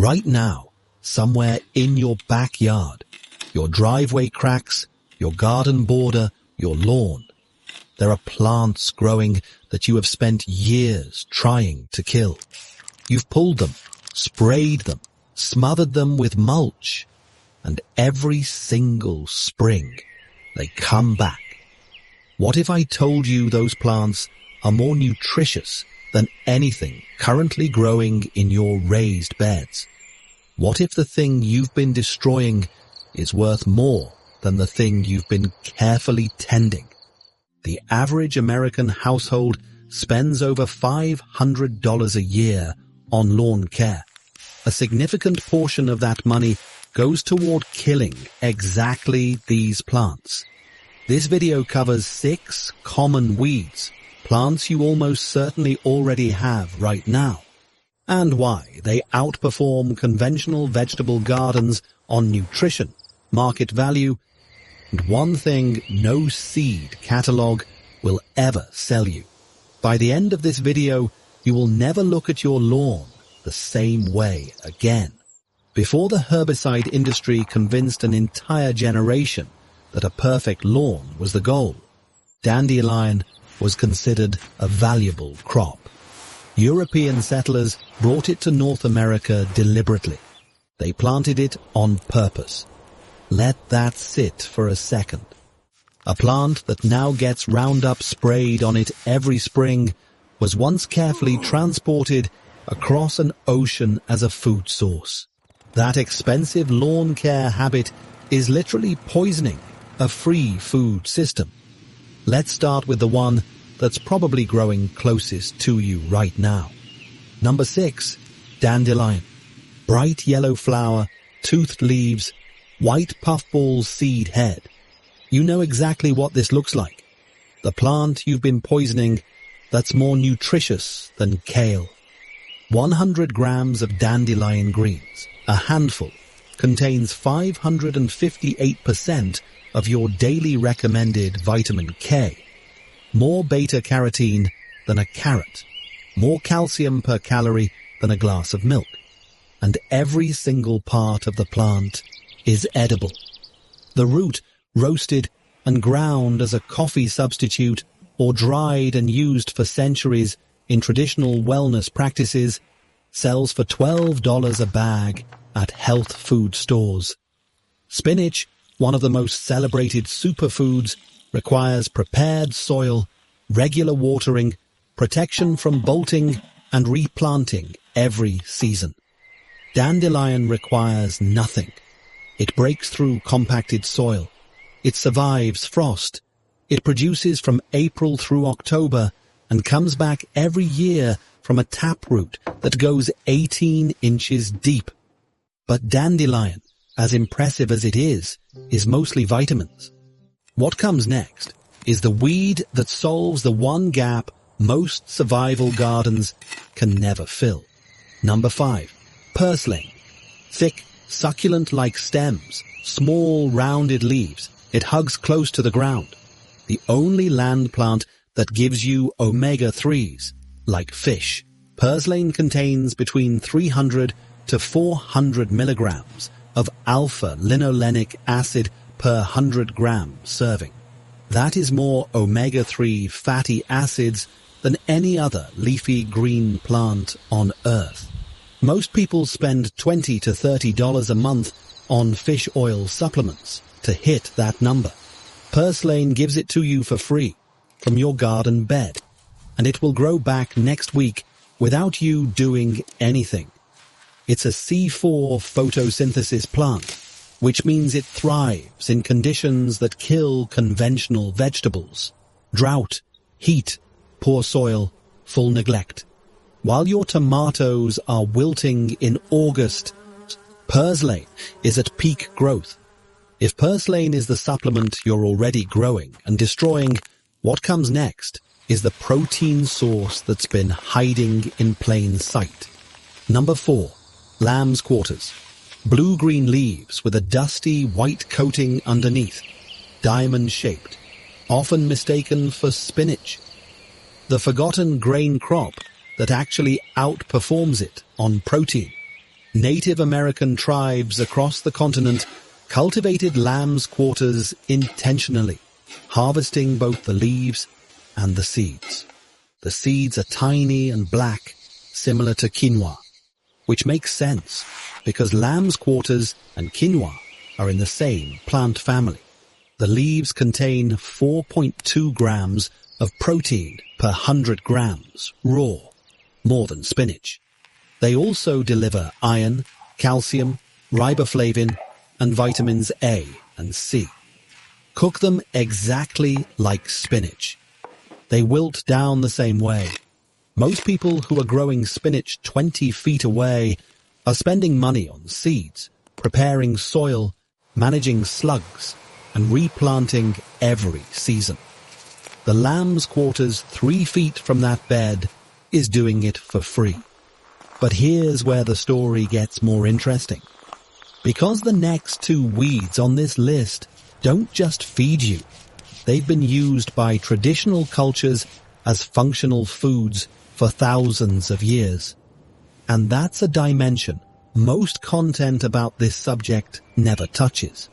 Right now, somewhere in your backyard, your driveway cracks, your garden border, your lawn, there are plants growing that you have spent years trying to kill. You've pulled them, sprayed them, smothered them with mulch, and every single spring they come back. What if I told you those plants are more nutritious than anything currently growing in your raised beds? What if the thing you've been destroying is worth more than the thing you've been carefully tending? The average American household spends over $500 a year on lawn care. A significant portion of that money goes toward killing exactly these plants. This video covers 6 common weeds, plants you almost certainly already have right now, and why they outperform conventional vegetable gardens on nutrition, market value, and one thing no seed catalog will ever sell you. By the end of this video, you will never look at your lawn the same way again. Before the herbicide industry convinced an entire generation that a perfect lawn was the goal, dandelion was considered a valuable crop. European settlers brought it to North America deliberately. They planted it on purpose. Let that sit for a second. A plant that now gets Roundup sprayed on it every spring was once carefully transported across an ocean as a food source. That expensive lawn care habit is literally poisoning a free food system. Let's start with the one that's probably growing closest to you right now. Number 6, dandelion. Bright yellow flower, toothed leaves, white puffball seed head. You know exactly what this looks like. The plant you've been poisoning that's more nutritious than kale. 100 grams of dandelion greens, a handful, contains 558% of your daily recommended vitamin K. More beta-carotene than a carrot. More calcium per calorie than a glass of milk. And every single part of the plant is edible. The root, roasted and ground as a coffee substitute or dried and used for centuries in traditional wellness practices, sells for $12 a bag at health food stores. Spinach, one of the most celebrated superfoods, requires prepared soil, regular watering, protection from bolting, and replanting every season. Dandelion requires nothing. It breaks through compacted soil. It survives frost. It produces from April through October and comes back every year from a taproot that goes 18 inches deep. But dandelion, as impressive as it is mostly vitamins. What comes next is the weed that solves the one gap most survival gardens can never fill. Number 5, purslane. Thick, succulent-like stems, small, rounded leaves. It hugs close to the ground. The only land plant that gives you omega-3s, like fish. Purslane contains between 300 to 400 milligrams of alpha-linolenic acid per 100 gram serving. That is more omega-3 fatty acids than any other leafy green plant on Earth. Most people spend $20 to $30 a month on fish oil supplements to hit that number. Purslane gives it to you for free from your garden bed, and it will grow back next week without you doing anything. It's a C4 photosynthesis plant, which means it thrives in conditions that kill conventional vegetables. Drought, heat, poor soil, full neglect. While your tomatoes are wilting in August, purslane is at peak growth. If purslane is the supplement you're already growing and destroying, what comes next is the protein source that's been hiding in plain sight. Number 4, lamb's quarters. Blue-green leaves with a dusty white coating underneath, diamond-shaped, often mistaken for spinach. The forgotten grain crop that actually outperforms it on protein. Native American tribes across the continent cultivated lamb's quarters intentionally, harvesting both the leaves and the seeds. The seeds are tiny and black, similar to quinoa, which makes sense because lamb's quarters and quinoa are in the same plant family. The leaves contain 4.2 grams of protein per 100 grams raw, more than spinach. They also deliver iron, calcium, riboflavin, and vitamins A and C. Cook them exactly like spinach. They wilt down the same way. Most people who are growing spinach 20 feet away are spending money on seeds, preparing soil, managing slugs, and replanting every season. The lamb's quarters 3 feet from that bed is doing it for free. But here's where the story gets more interesting. Because the next two weeds on this list don't just feed you. They've been used by traditional cultures as functional foods for thousands of years. And that's a dimension most content about this subject never touches.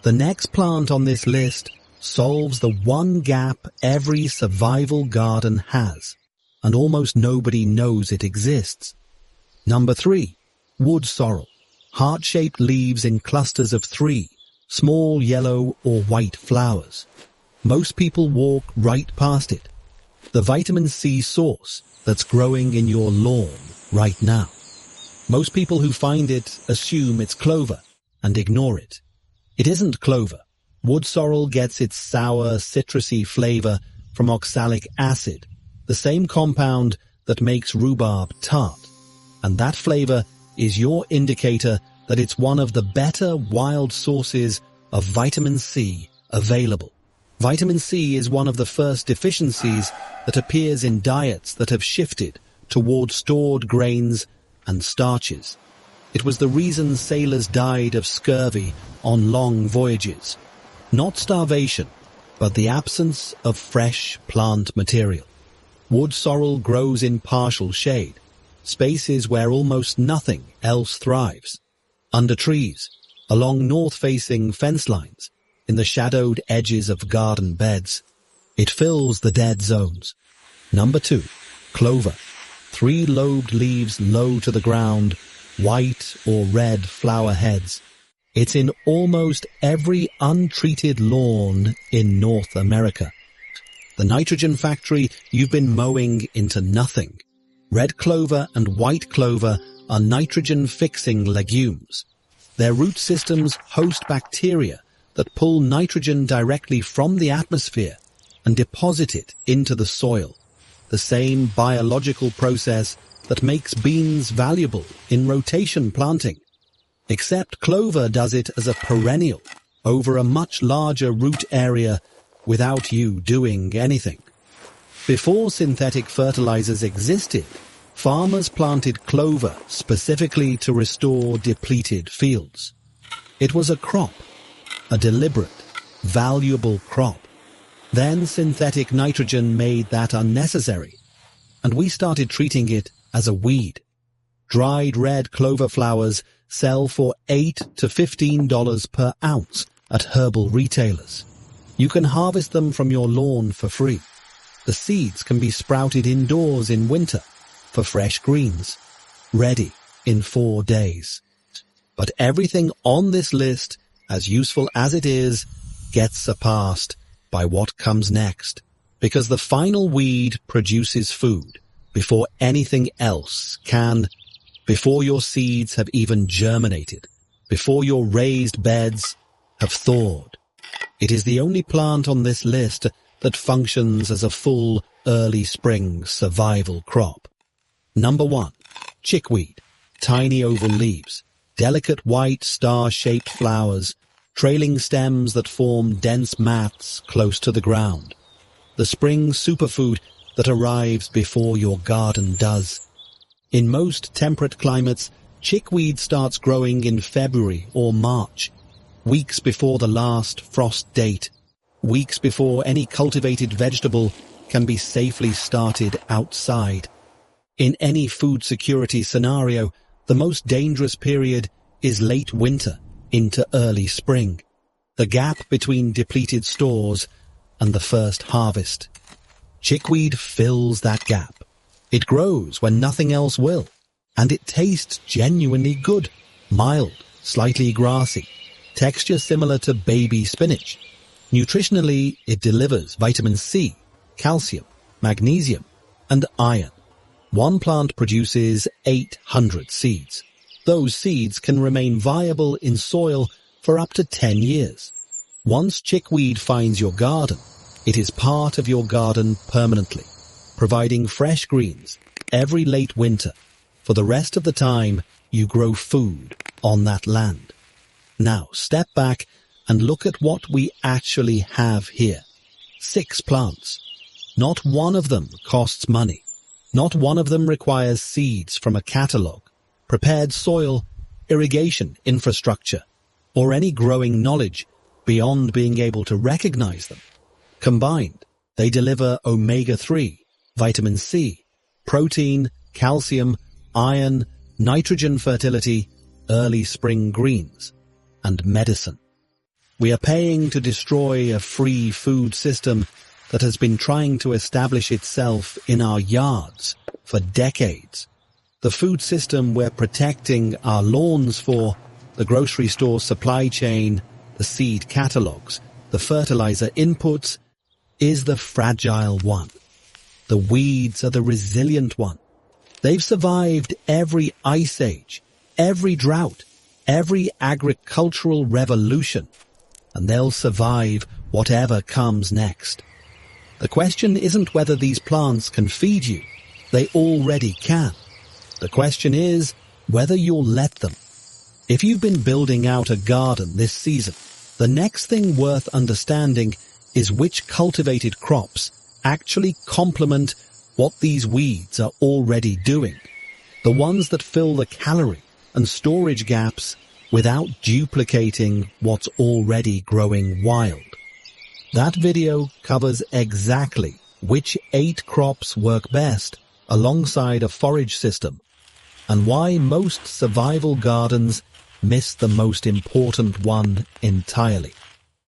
The next plant on this list solves the one gap every survival garden has, and almost nobody knows it exists. Number 3, wood sorrel. Heart-shaped leaves in clusters of 3, small yellow or white flowers. Most people walk right past it. The vitamin C source that's growing in your lawn right now. Most people who find it assume it's clover and ignore it. It isn't clover. Wood sorrel gets its sour, citrusy flavor from oxalic acid, the same compound that makes rhubarb tart. And that flavor is your indicator that it's one of the better wild sources of vitamin C available. Vitamin C is one of the first deficiencies that appears in diets that have shifted toward stored grains and starches. It was the reason sailors died of scurvy on long voyages. Not starvation, but the absence of fresh plant material. Wood sorrel grows in partial shade, spaces where almost nothing else thrives. Under trees, along north-facing fence lines, in the shadowed edges of garden beds. It fills the dead zones. Number 2, clover. 3-lobed leaves low to the ground, white or red flower heads. It's in almost every untreated lawn in North America. The nitrogen factory you've been mowing into nothing. Red clover and white clover are nitrogen-fixing legumes. Their root systems host bacteria that pull nitrogen directly from the atmosphere and deposit it into the soil, the same biological process that makes beans valuable in rotation planting. Except clover does it as a perennial over a much larger root area without you doing anything. Before synthetic fertilizers existed, farmers planted clover specifically to restore depleted fields. It was a crop, a deliberate, valuable crop. Then synthetic nitrogen made that unnecessary, and we started treating it as a weed. Dried red clover flowers sell for $8 to $15 per ounce at herbal retailers. You can harvest them from your lawn for free. The seeds can be sprouted indoors in winter for fresh greens, ready in 4 days. But everything on this list, as useful as it is, gets surpassed by what comes next, because the final weed produces food before anything else can, before your seeds have even germinated, before your raised beds have thawed. It is the only plant on this list that functions as a full early spring survival crop. Number 1, chickweed. Tiny oval leaves, delicate white star-shaped flowers, trailing stems that form dense mats close to the ground. The spring superfood that arrives before your garden does. In most temperate climates, chickweed starts growing in February or March, weeks before the last frost date, weeks before any cultivated vegetable can be safely started outside. In any food security scenario, The most dangerous period is late winter into early spring, the gap between depleted stores and the first harvest. Chickweed fills that gap. It grows when nothing else will, and it tastes genuinely good, mild, slightly grassy, texture similar to baby spinach. Nutritionally, it delivers vitamin C, calcium, magnesium, and iron. One plant produces 800 seeds. Those seeds can remain viable in soil for up to 10 years. Once chickweed finds your garden, it is part of your garden permanently, providing fresh greens every late winter for the rest of the time you grow food on that land. Now step back and look at what we actually have here. 6 plants. Not one of them costs money. Not one of them requires seeds from a catalogue, prepared soil, irrigation infrastructure, or any growing knowledge beyond being able to recognize them. Combined, they deliver omega-3, vitamin C, protein, calcium, iron, nitrogen fertility, early spring greens, and medicine. We are paying to destroy a free food system that has been trying to establish itself in our yards for decades. The food system we're protecting our lawns for, the grocery store supply chain, the seed catalogs, the fertilizer inputs, is the fragile one. The weeds are the resilient one. They've survived every ice age, every drought, every agricultural revolution, and they'll survive whatever comes next. The question isn't whether these plants can feed you. They already can. The question is whether you'll let them. If you've been building out a garden this season, the next thing worth understanding is which cultivated crops actually complement what these weeds are already doing. The ones that fill the calorie and storage gaps without duplicating what's already growing wild. That video covers exactly which 8 crops work best alongside a forage system, and why most survival gardens miss the most important one entirely.